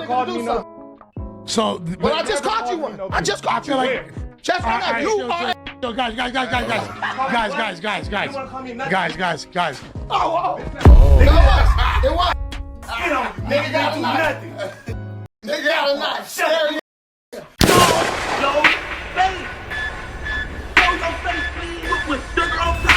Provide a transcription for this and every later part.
called me no. So, But I just caught you one. I just caught you like. Just like that. You are. Yo, guys. Oh. It was. You know, nigga got do nothing. Nigga got a knife. Shut up. Yo, face. Show your face, please. With sugar on top.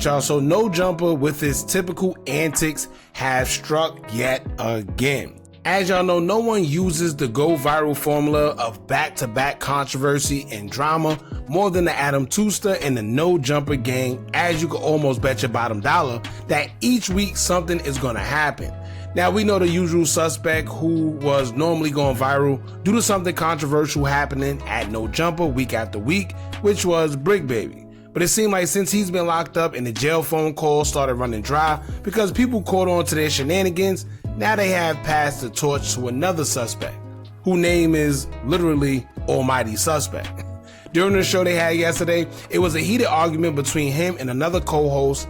Y'all, so No Jumper with his typical antics have struck yet again. As y'all know, no one uses the go viral formula of back-to-back controversy and drama more than the Adam Tooster and the No Jumper gang, as you can almost bet your bottom dollar that each week something is gonna happen. Now, we know the usual suspect who was normally going viral due to something controversial happening at No Jumper week after week, which was Brick Baby. But it seemed like since he's been locked up and the jail phone calls started running dry because people caught on to their shenanigans, now they have passed the torch to another suspect, whose name is literally Almighty Suspect. During the show they had yesterday, it was a heated argument between him and another co-host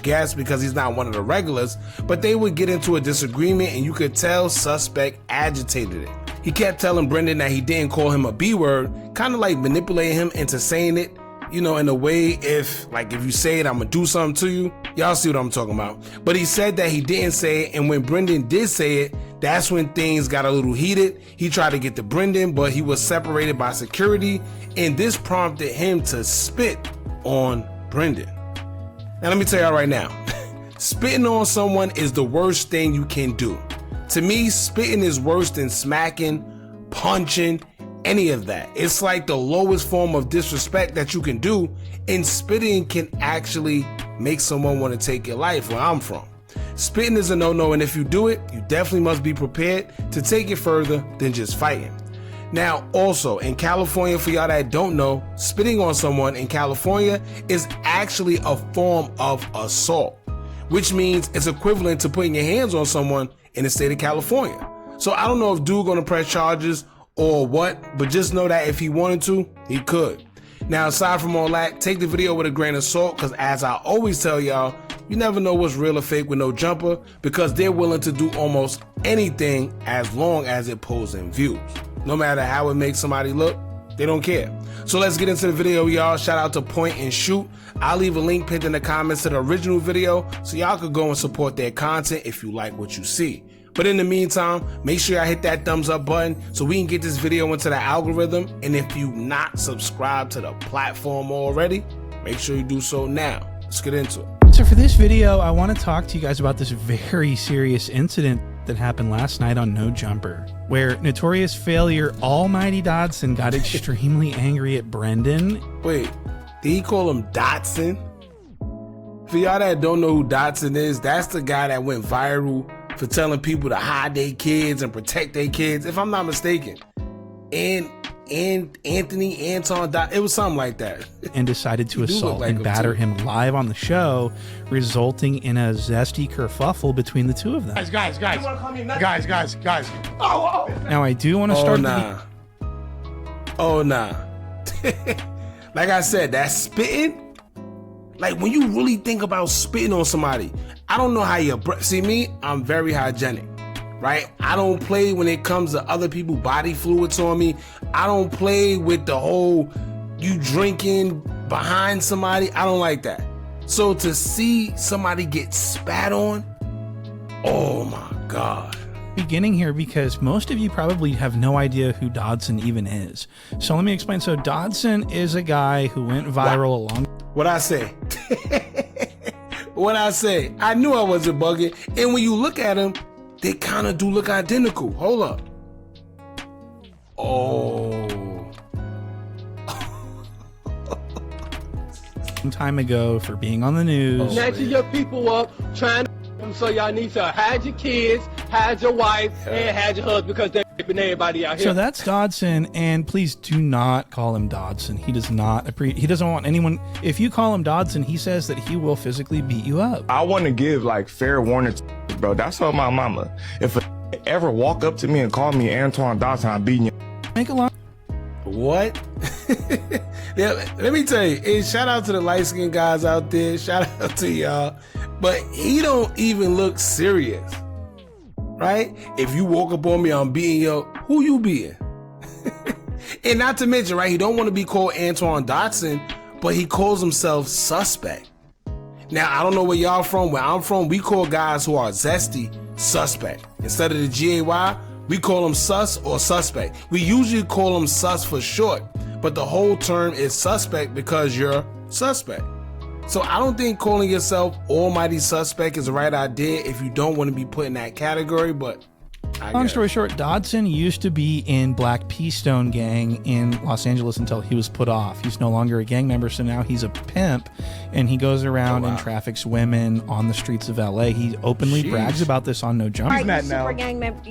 / guest because he's not one of the regulars, but they would get into a disagreement and you could tell Suspect agitated it. He kept telling Brendan that he didn't call him a B-word, kind of like manipulating him into saying it, you know, in a way, if you say it, I'm gonna do something to you. Y'all see what I'm talking about. But he said that he didn't say it, and when Brendan did say it, that's when things got a little heated. He tried to get to Brendan, but he was separated by security, and this prompted him to spit on Brendan. Now let me tell y'all right now, spitting on someone is the worst thing you can do. To me, spitting is worse than smacking, punching, any of that. It's like the lowest form of disrespect that you can do, and spitting can actually make someone want to take your life where I'm from. Spitting is a no-no, and if you do it, you definitely must be prepared to take it further than just fighting. Now, also, in California, for y'all that don't know, spitting on someone in California is actually a form of assault, which means it's equivalent to putting your hands on someone in the state of California. So I don't know if dude gonna press charges or what, but just know that if he wanted to, he could. Now, aside from all that, take the video with a grain of salt, because as I always tell y'all, you never know what's real or fake with No Jumper, because they're willing to do almost anything as long as it pulls in views. No matter how it makes somebody look, they don't care. So let's get into the video, y'all. Shout out to Point and Shoot. I'll leave a link pinned in the comments to the original video so y'all could go and support their content if you like what you see. But in the meantime, make sure y'all hit that thumbs up button so we can get this video into the algorithm. And if you not subscribed to the platform already, make sure you do so now. Let's get into it. So for this video, I want to talk to you guys about this very serious incident that happened last night on No Jumper, where notorious failure Almighty Dodson got extremely angry at Brendan. Wait, did he call him Dotson? For y'all that don't know who Dotson is, that's the guy that went viral for telling people to hide their kids and protect their kids, if I'm not mistaken. And Anton, it was something like that. And decided to assault and batter him live on the show, resulting in a zesty kerfuffle between the two of them. Guys. Oh. Now I do want to start. Oh nah. Like I said, that spitting. Like when you really think about spitting on somebody, I don't know how you see me. I'm very hygienic, right? I don't play when it comes to other people's body fluids on me. I don't play with the whole you drinking behind somebody. I don't like that. So to see somebody get spat on, oh my God. Beginning here because most of you probably have no idea who Dodson even is. So let me explain. So Dodson is a guy who went viral along. What I say? What I say? I knew I wasn't bugging. And when you look at them, they kind of do look identical. Hold up. Oh. Some time ago for being on the news. Snatching your people up, trying to them, so y'all need to hide your kids, hide your wife, and hide your husband because they're raping everybody out here. So that's Dodson, and please do not call him Dodson. He does not he doesn't want anyone. If you call him Dodson, he says that he will physically beat you up. I want to give like fair warning, bro. That's all my mama. If a ever walk up to me and call me Antoine Dodson, I'm beating you. Make a lot. What? Yeah, let me tell you, and shout out to the light-skinned guys out there. Shout out to y'all. But he don't even look serious, right? If you woke up on me, I'm beating you. Who you beating? And not to mention, right, he don't want to be called Antoine Dotson, but he calls himself Suspect. Now, I don't know where y'all from. Where I'm from, we call guys who are zesty Suspect. Instead of the G-A-Y, we call them Sus or Suspect. We usually call them Sus for short, but the whole term is Suspect because you're suspect. So I don't think calling yourself Almighty Suspect is the right idea if you don't want to be put in that category, but long story short, Dodson used to be in Black Pea Stone gang in Los Angeles until he was put off. He's no longer a gang member, so now he's a pimp, and he goes around and traffics women on the streets of LA. He openly brags about this on No Jumper. He's not now.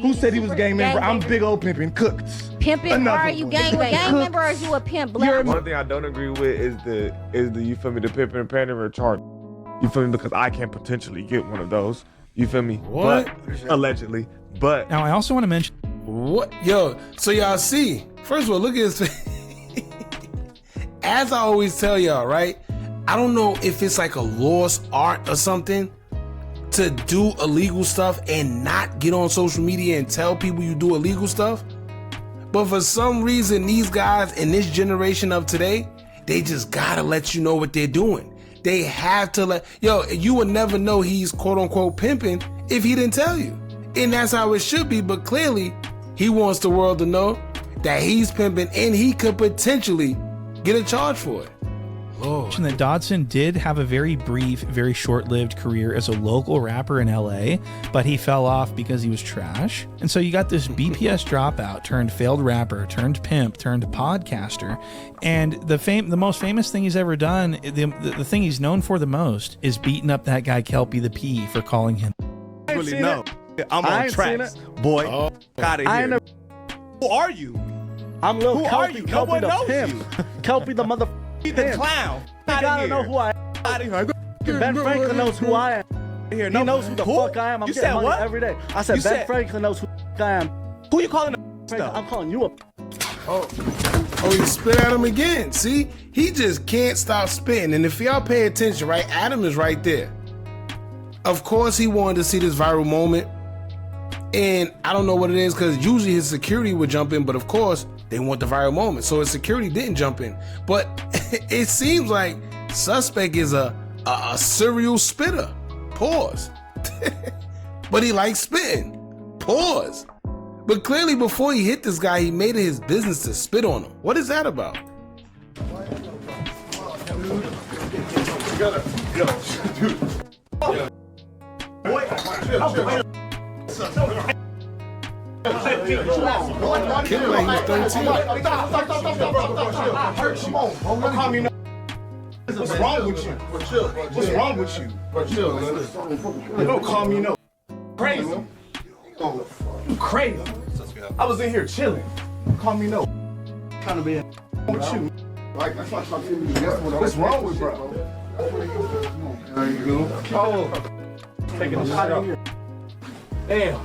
Who said he was a gang member? I'm big old pimping cooks. Pimping? Are you gang member or are you a pimp? One thing I don't agree with is the you feel me, the pimping and pandering charge. You feel me? Because I can potentially get one of those. You feel me? What? But, allegedly. But now I also want to mention what, yo. So y'all see, first of all, look at his face. As I always tell y'all, right? I don't know if it's like a lost art or something to do illegal stuff and not get on social media and tell people you do illegal stuff. But for some reason, these guys in this generation of today, they just gotta let you know what they're doing. They have to let, you would never know he's quote unquote pimping if he didn't tell you. And that's how it should be, but clearly he wants the world to know that he's pimping and he could potentially get a charge for it. Lord. That Dodson did have a very brief, very short-lived career as a local rapper in LA, but he fell off because he was trash. And so you got this BPS dropout turned failed rapper, turned pimp, turned podcaster. And the most famous thing he's ever done, the thing he's known for the most, is beating up that guy Kelpie the P for calling him. Really no. I'm on tracks, boy. Out of here. Who are you? I'm Lil Who Kelpie, are you? No Kelpie one the knows pimp. you. Kelpie the mother Be the clown. You Out gotta of know here. who I am. Out of here. Ben Franklin knows who I am. Here, He knows who the fuck I am. I'm You getting said money what? every day. I said You Ben said- Franklin knows who the fuck I am. Who you calling Franklin, I'm calling you a Oh, he spit at him again. See, he just can't stop spitting. And if y'all pay attention, right, Adam is right there. Of course, he wanted to see this viral moment. And I don't know what it is, because usually his security would jump in, but of course they want the viral moment, so his security didn't jump in. But it seems like Suspect is a serial spitter. Pause. But he likes spitting. Pause. But clearly before he hit this guy, he made it his business to spit on him. What is that about? Kid like he's 13. What's wrong with you? What's wrong with you? Don't call me no crazy. You crazy. I was in here chilling. Call me no. Trying to be with you. What's wrong with bro? Oh, taking a shot here. Damn.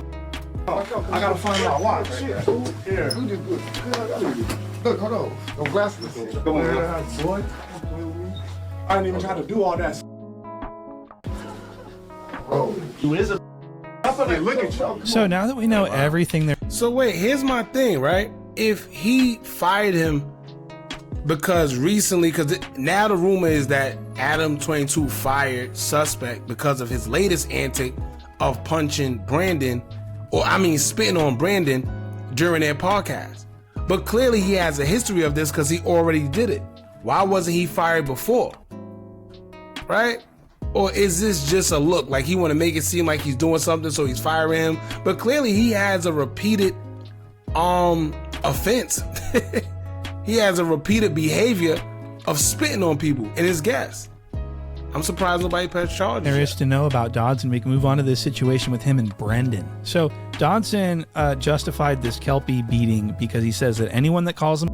I gotta find my watch. Here. Look, hold on. No glasses. Come on, boy. I didn't even try to do all that. Oh, you is a. Look at you. So now that we know everything there, So wait, here's my thing, right? If he fired him because recently, because now the rumor is that Adam 22 fired Suspect because of his latest antic of punching Brandon, spitting on Brandon during their podcast. But clearly he has a history of this because he already did it. Why wasn't he fired before? Right? Or is this just a look? Like he want to make it seem like he's doing something, so he's firing him. But clearly he has a repeated offense. He has a repeated behavior of spitting on people and his guests. I'm surprised nobody pressed charges. there is to know about Dodson. We can move on to this situation with him and Brendan. So Dodson justified this Kelpie beating because he says that anyone that calls him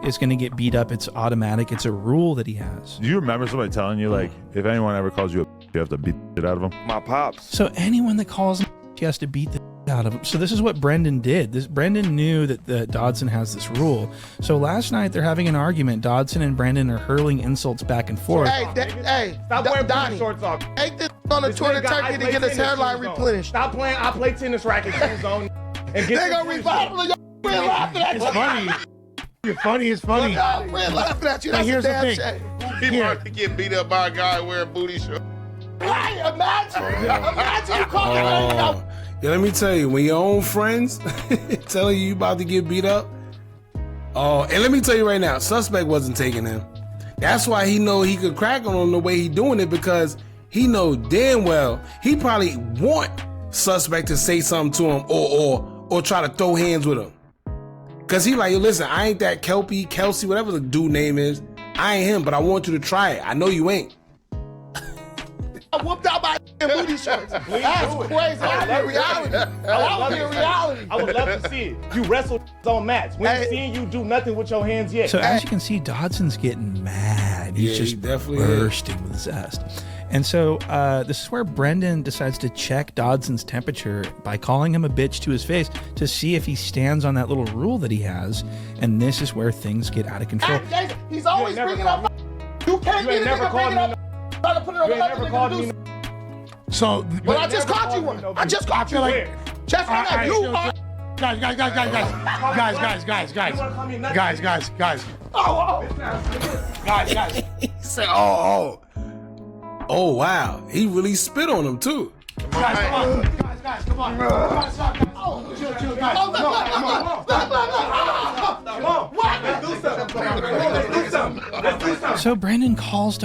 is going to get beat up. It's automatic. It's a rule that he has. Do you remember somebody telling you, like, if anyone ever calls you a you have to beat the shit out of them? my pops. So anyone that calls him, he has to beat the out of him. So this is what Brendan did. Brendan knew that Dodson has this rule. So last night they're having an argument. Dodson and Brendan are hurling insults back and forth. Hey, Stop wearing Donnie, shorts off. take this on the Twitter turkey to get his hairline replenished. Stop playing. I play tennis rackets on and get. They gonna revival your friend laughing at you. It's funny. You're funny. It's funny. Your friend laughing at you. Now, That's here's a the damn thing. shame. He about to get beat up by a guy wearing booty shorts. Right, imagine you calling out. Yeah, let me tell you, when your own friends telling you about to get beat up. Oh, and let me tell you right now, Suspect wasn't taking him. That's why he know he could crack on him the way he doing it, because he know damn well he probably want Suspect to say something to him or try to throw hands with him. Cause he like, yo, listen, I ain't that Kelsey, whatever the dude name is. I ain't him, but I want you to try it. I know you ain't. I whooped out my booty shorts. That's crazy. I want reality. I want reality. I would love to see it. You wrestle on mats. We ain't seen you do nothing with your hands yet. So as you can see, Dodson's getting mad. He's just bursting with zest. And so this is where Brendan decides to check Dodson's temperature by calling him a bitch to his face to see if he stands on that little rule that he has. And this is where things get out of control. He's always bringing up. You can't get a nigga bringing up. Try to put it on the left nigga to do. So, but I just caught you one. I just caught you one. Check on that. You are. Guys. Guys. He said, oh, wow. He really spit on him too. Guys, come on. So Brandon calls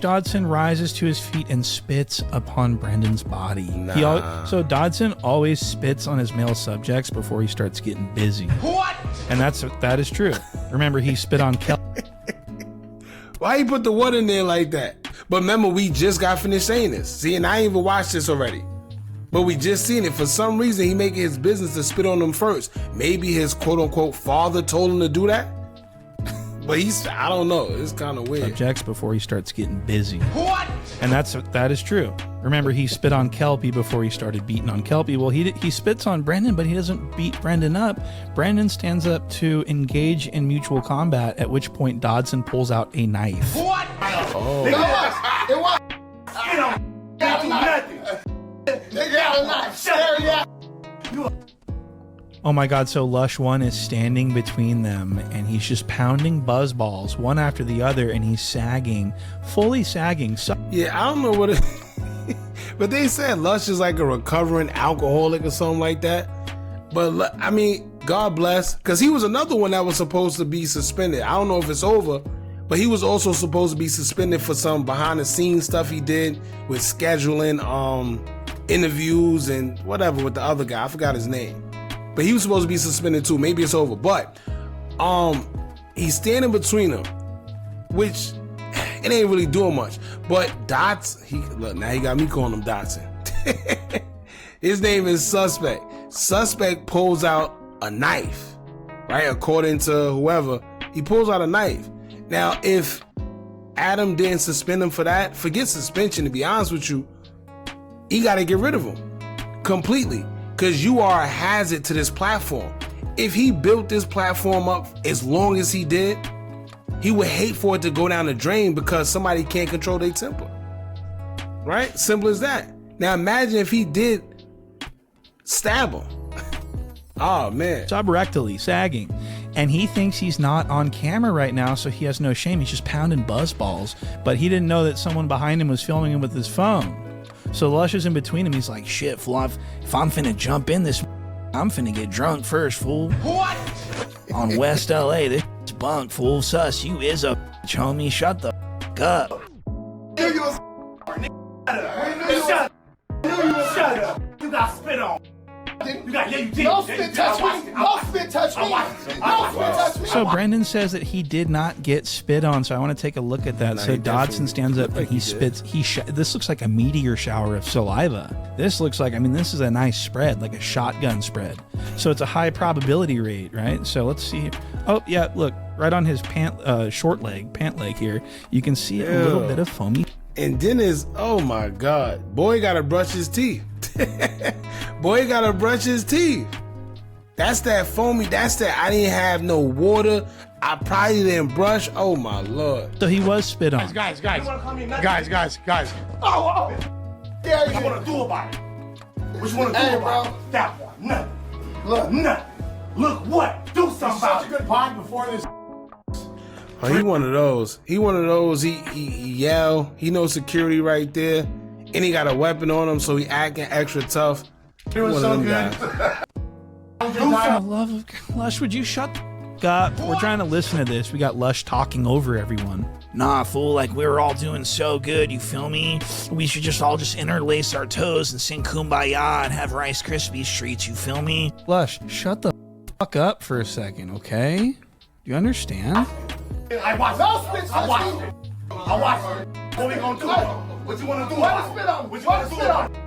Dodson rises to his feet and spits upon Brendan's body. So Dodson always spits on his male subjects before he starts getting busy. What? And that is true. Remember, he spit on Kel. Why you put the what in there like that? But remember, we just got finished saying this. See, and I ain't even watched this already. But we just seen it. For some reason, he making his business to spit on them first. Maybe his quote-unquote father told him to do that. But I don't know. It's kind of weird. Subjects before he starts getting busy. What? And that is true. Remember, he spit on Kelpie before he started beating on Kelpie. Well, he spits on Brendan, but he doesn't beat Brendan up. Brendan stands up to engage in mutual combat, at which point Dodson pulls out a knife. What? Oh. It was. You don't do nothing. Nigga got a knife. Shut up. Oh my God, so Lush 1 is standing between them, and he's just pounding buzz balls one after the other, and he's sagging, fully sagging. Yeah, I don't know what it but they said Lush is like a recovering alcoholic or something like that. But I mean, God bless, because he was another one that was supposed to be suspended. I don't know if it's over, but he was also supposed to be suspended for some behind the scenes stuff he did with scheduling interviews and whatever with the other guy. I forgot his name. But he was supposed to be suspended too. Maybe it's over. But he's standing between them, which it ain't really doing much. But look, now he got me calling him Dotson. His name is Suspect. Suspect pulls out a knife, right? According to whoever, he pulls out a knife. Now, if Adam didn't suspend him for that, forget suspension, to be honest with you, he got to get rid of him completely. Because you are a hazard to this platform. If he built this platform up as long as he did, he would hate for it to go down the drain because somebody can't control their temper. Right? Simple as that. Now imagine if he did stab him. Oh, man. Subrectally sagging. And he thinks he's not on camera right now, so he has no shame. He's just pounding buzz balls. But he didn't know that someone behind him was filming him with his phone. So Lush is in between him. He's like, shit, fool, if I'm finna jump in this, I'm finna get drunk first, fool. What? On West LA, this bunk, fool. Sus, you is a homie. Shut the up. Shut up. You got spit on. You did. No spit touch me. No spit touch me. No spit touch me. So Brendan says that he did not get spit on, so I want to take a look at that. So Dodson stands up and he spits. This looks like a meteor shower of saliva. This looks like, this is a nice spread, like a shotgun spread. So it's a high probability rate, right? So let's see. Oh yeah, look, right on his pant leg here, you can see a little bit of foamy. And then oh my God, boy gotta brush his teeth. Boy gotta brush his teeth. That's that foamy. That's that I didn't have no water. I probably didn't brush. Oh my Lord. So he was spit on. Guys. Oh, Yeah, what you want to do about it? What you want to do about it? That one. Nothing. Look, nothing. Look what? Do something about it. Such a good pod before this. Oh, he one of those. He yell. He knows security right there, and he got a weapon on him, so he acting extra tough. Doing One of so them good. guys. For the love of God, Lush, would you shut up? We're trying to listen to this. We got Lush talking over everyone. Nah, fool, like we were all doing so good, you feel me? We should just all just interlace our toes and sing Kumbaya and have Rice Krispies treats, you feel me? Lush, shut the fuck up for a second, okay? Do you understand? I watched it. I watched it. What we gonna do? What you wanna do about it? What you wanna do about it?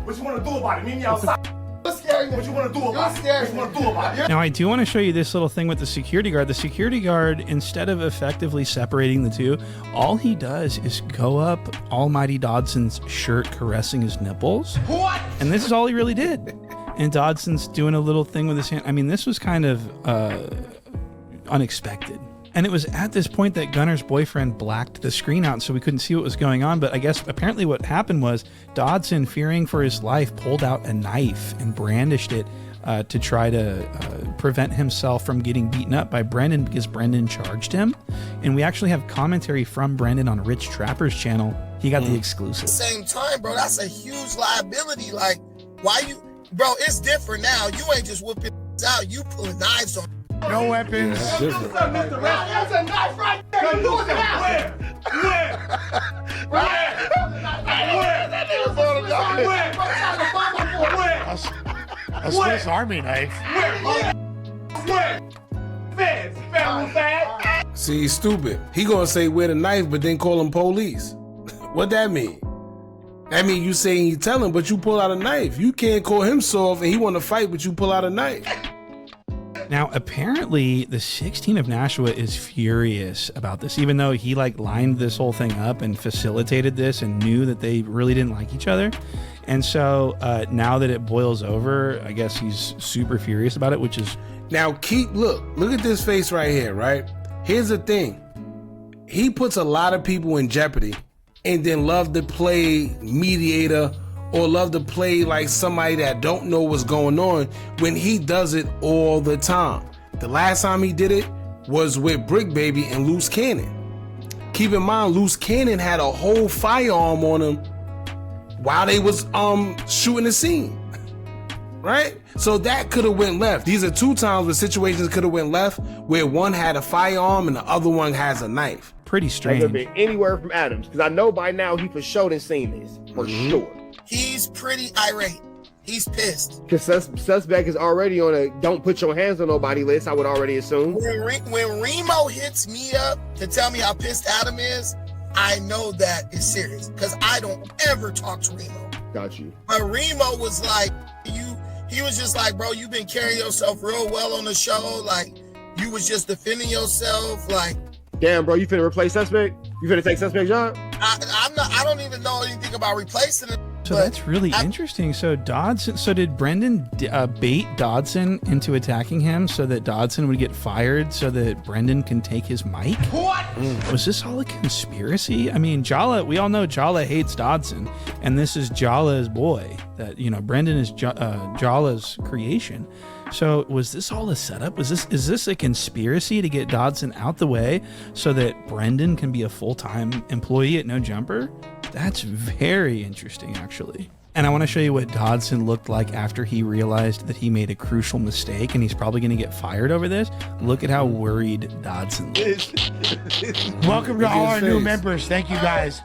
What you wanna do about it? Meet me outside. What you wanna do about it? What you wanna do about it? Now, I do want to show you this little thing with the security guard. The security guard, instead of effectively separating the two, all he does is go up Almighty Dodson's shirt, caressing his nipples. What? And this is all he really did. And Dodson's doing a little thing with his hand. I mean, this was kind of unexpected. And it was at this point that Gunner's boyfriend blacked the screen out so we couldn't see what was going on. But I guess apparently what happened was Dodson, fearing for his life, pulled out a knife and brandished it to try to prevent himself from getting beaten up by Brendan, because Brendan charged him. And we actually have commentary from Brendan on Rich Trapper's channel. He got the exclusive. Same time, bro, that's a huge liability. Like, why you, bro, it's different now. You ain't just whooping out, you pulling knives on. No weapons. That's different. There's a knife right there. You do it now. Where? That nigga brought a gun. A Swiss Army knife. Where? Feds. See, he's stupid. He gonna say where the knife, but then call him police. What that mean? That mean you saying you tell him, but you pull out a knife. You can't call him soft and he want to fight, but you pull out a knife. Now, apparently, the 16 of Nashua is furious about this, even though he like lined this whole thing up and facilitated this and knew that they really didn't like each other. And so now that it boils over, I guess he's super furious about it, which is... Now, look at this face right here, right? Here's the thing. He puts a lot of people in jeopardy and then love to play mediator or love to play like somebody that don't know what's going on when he does it all the time. The last time he did it was with Brick Baby and Loose Cannon. Keep in mind, Loose Cannon had a whole firearm on him while they was shooting the scene, right? So that could have went left. These are two times where situations could have went left, where one had a firearm and the other one has a knife. Pretty strange. Has there been anywhere from Adams? Because I know by now he for sure done seen this, for sure. He's pretty irate. He's pissed. Because suspect is already on a don't put your hands on nobody list, I would already assume. When Remo hits me up to tell me how pissed Adam is, I know that is serious, because I don't ever talk to Remo. Got you. But Remo was like, he was just like, bro, you've been carrying yourself real well on the show. Like, you was just defending yourself. Like, damn, bro, you finna replace suspect? You finna take suspect job? I don't even know anything about replacing it. So that's really interesting. So did Brendan bait Dodson into attacking him so that Dodson would get fired so that Brendan can take his mic? What? Was this all a conspiracy? I mean, Jala, we all know Jala hates Dodson, and this is Jala's boy. That, you know, Brendan is Jala's creation. So was this all a setup? Is this a conspiracy to get Dodson out the way so that Brendan can be a full-time employee at No Jumper? That's very interesting, actually. And I want to show you what Dodson looked like after he realized that he made a crucial mistake and he's probably going to get fired over this. Look at how worried Dodson looks. Welcome to all our new members. Thank you, guys.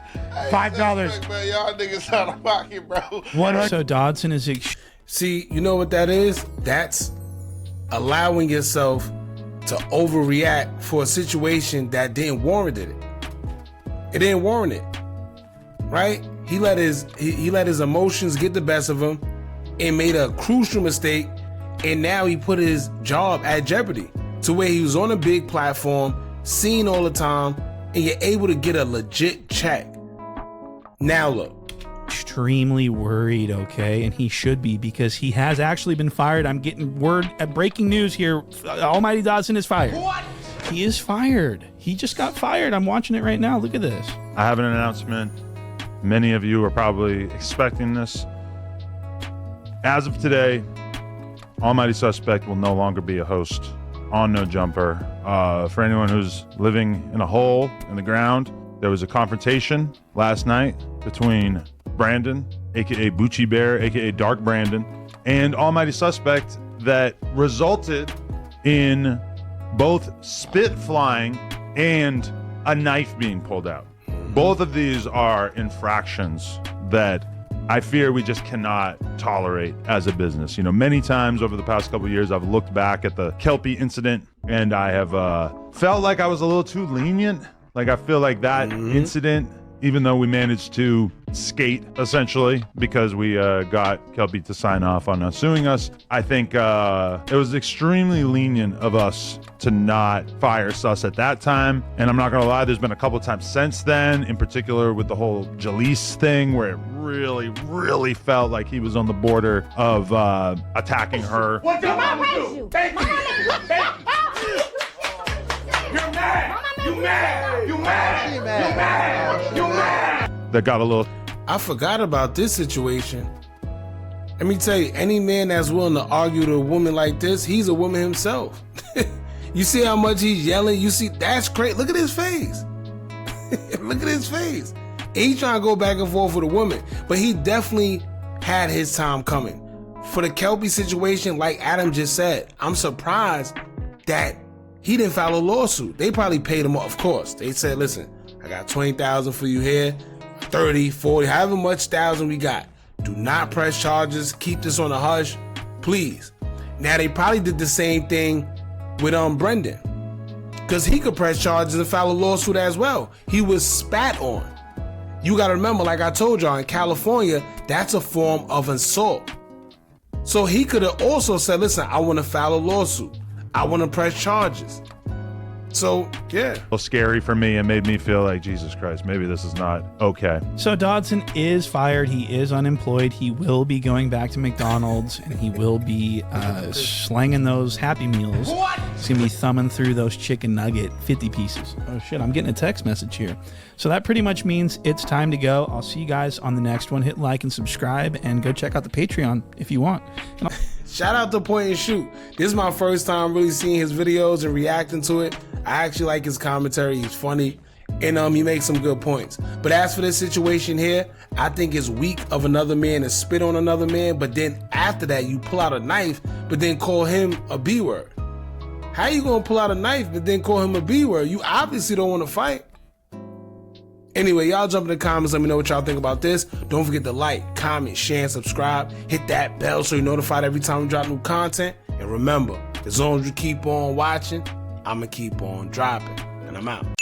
$5. Man, y'all niggas out of pocket, bro. So Dodson is... See, you know what that is? That's allowing yourself to overreact for a situation that didn't warrant it. It didn't warrant it, right? He let his emotions get the best of him and made a crucial mistake, and now he put his job at jeopardy to where he was on a big platform, seen all the time, and you're able to get a legit check. Now look, extremely worried, okay? And he should be, because he has actually been fired. I'm getting breaking news here. Almighty Dodson is fired. What? He is fired. He just got fired. I'm watching it right now. Look at this. I have an announcement. Many of you are probably expecting this. As of today, Almighty Suspect will no longer be a host on No Jumper. For anyone who's living in a hole in the ground, there was a confrontation last night between Brandon, aka Bucci Bear, aka Dark Brandon, and Almighty Suspect that resulted in both spit flying and a knife being pulled out. Both of these are infractions that I fear we just cannot tolerate as a business. You know, many times over the past couple of years, I've looked back at the Kelpie incident and I have felt like I was a little too lenient. Like, I feel like that incident, even though we managed to skate essentially because we got Kelpie to sign off on suing us, I think it was extremely lenient of us to not fire Sus at that time. And I'm not gonna lie, there's been a couple times since then, in particular with the whole Jalise thing, where it really felt like he was on the border of attacking her. What did Mama do? Thank you. You're mad. You mad. You mad. You mad. You mad. That got a little... I forgot about this situation. Let me tell you, any man that's willing to argue to a woman like this, he's a woman himself. You see how much he's yelling? You see, that's great. Look at his face. Look at his face. He's trying to go back and forth with a woman, but he definitely had his time coming. For the Kelpie situation, like Adam just said, I'm surprised that he didn't file a lawsuit. They probably paid him off, of course. They said, listen, I got 20,000 for you here, 30, 40, however much thousand we got. Do not press charges. Keep this on the hush, please. Now, they probably did the same thing with Brendan, because he could press charges and file a lawsuit as well. He was spat on. You got to remember, like I told y'all, in California, that's a form of assault. So he could have also said, listen, I want to file a lawsuit. I want to press charges. So, yeah. A little scary for me and made me feel like, Jesus Christ, maybe this is not okay. So Dodson is fired. He is unemployed. He will be going back to McDonald's, and he will be slanging those Happy Meals. What? He's going to be thumbing through those chicken nugget 50 pieces. Oh, shit. I'm getting a text message here. So that pretty much means it's time to go. I'll see you guys on the next one. Hit like and subscribe, and go check out the Patreon if you want. Shout out to Point and Shoot. This is my first time really seeing his videos and reacting to it. I actually like his commentary. He's funny, and he makes some good points. But as for this situation here, I think it's weak of another man to spit on another man, but then after that you pull out a knife, but then call him a B word. How you gonna pull out a knife but then call him a B word? You obviously don't want to fight. Anyway, y'all jump in the comments. Let me know what y'all think about this. Don't forget to like, comment, share, and subscribe. Hit that bell so you're notified every time we drop new content. And remember, as long as you keep on watching, I'm going to keep on dropping. And I'm out.